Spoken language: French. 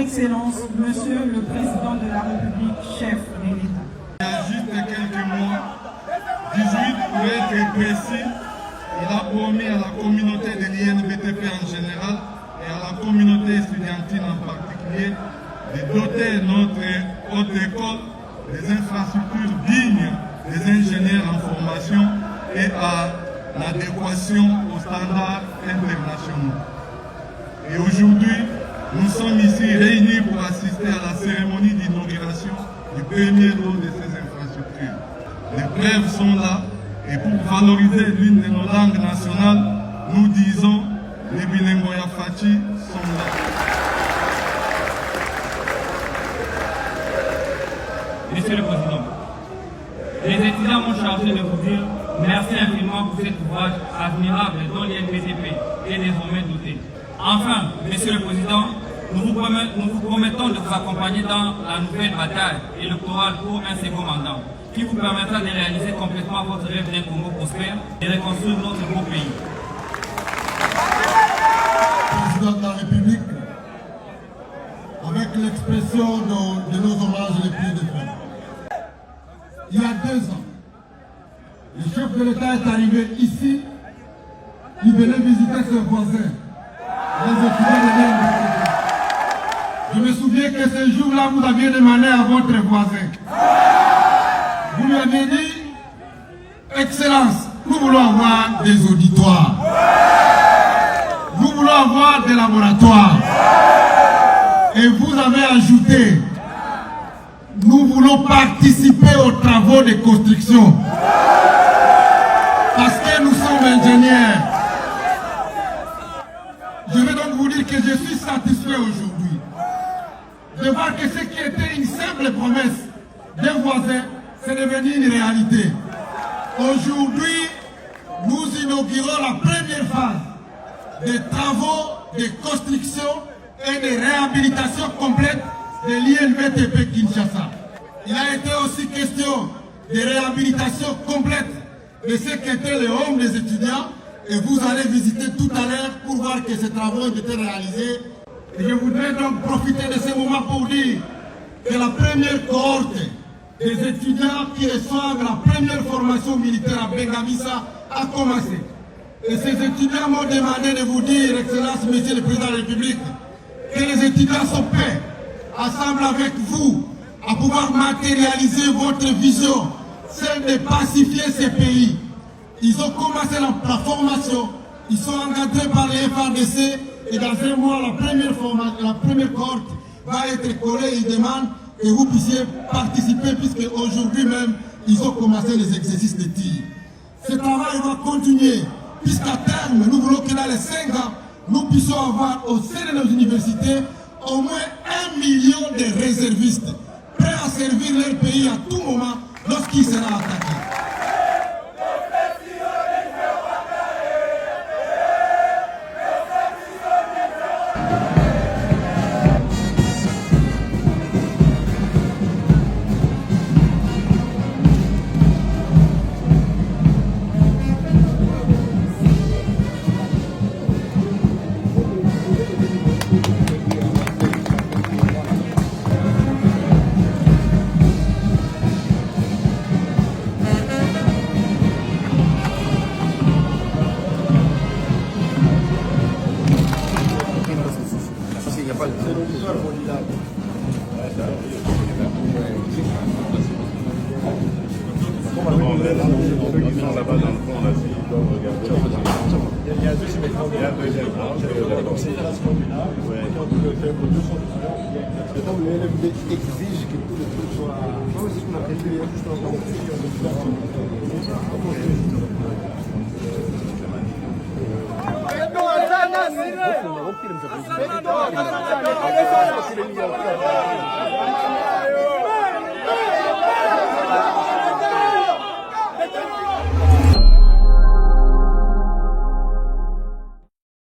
Excellence, Monsieur le Président de la République, chef de l'État. Il y a juste quelques mois, 18 pour être précis, il a promis à la communauté de l'INVTP en général et à la communauté estudiantine en particulier de doter notre haute école des infrastructures dignes des ingénieurs en formation et à l'adéquation aux standards internationaux. Et aujourd'hui, nous sommes ici réunis pour assister à la cérémonie d'inauguration du premier lot de ces infrastructures. Les preuves sont là et pour valoriser l'une de nos langues nationales, nous disons les Bilingoya Fachi sont là. Monsieur le Président, les étudiants m'ont chargé de vous dire merci infiniment pour cet ouvrage admirable dont l'INVTP est désormais doté. Enfin, Monsieur le Président, nous vous promettons de vous accompagner dans la nouvelle bataille électorale pour un second mandat, qui vous permettra de réaliser complètement votre rêve d'un Congo prospère et reconstruire notre beau pays. Président de la République, avec l'expression de nos hommages les plus défendus. Il y a 2 ans, le chef de l'État est arrivé ici, il venait visiter ses voisins, les étudiants de l'INVTP. Je me souviens que ce jour-là, vous aviez demandé à votre voisin. Vous lui avez dit, Excellence, nous voulons avoir des auditoires. Nous voulons avoir des laboratoires. Et vous avez ajouté, nous voulons participer aux travaux de construction. Parce que nous sommes ingénieurs. Je vais donc vous dire que je suis satisfait aujourd'hui de voir que ce qui était une simple promesse d'un voisin, c'est devenu une réalité. Aujourd'hui, nous inaugurons la première phase des travaux de construction et de réhabilitation complète de l'INVTP Kinshasa. Il a été aussi question de réhabilitation complète de ce qu'étaient les homes des étudiants et vous allez visiter tout à l'heure pour voir que ces travaux ont été réalisés. Et je voudrais donc profiter de ce moment pour dire que la première cohorte des étudiants qui reçoivent la première formation militaire à Bengamisa a commencé. Et ces étudiants m'ont demandé de vous dire, Excellence, Monsieur le Président de la République, que les étudiants sont prêts, ensemble avec vous, à pouvoir matérialiser votre vision, celle de pacifier ces pays. Ils ont commencé la formation, ils sont encadrés par les FARDC et dans un mois, la première cohorte va être collée. Ils demandent que vous puissiez participer puisque aujourd'hui même, ils ont commencé les exercices de tir. Ce travail va continuer puisqu'à terme, nous voulons que dans les 5 ans, nous puissions avoir au sein de nos universités au moins 1 million de réservistes prêts à servir leur pays à tout moment lorsqu'il sera attaqué. Exige que tudo soit. Não existe uma categoria que estão com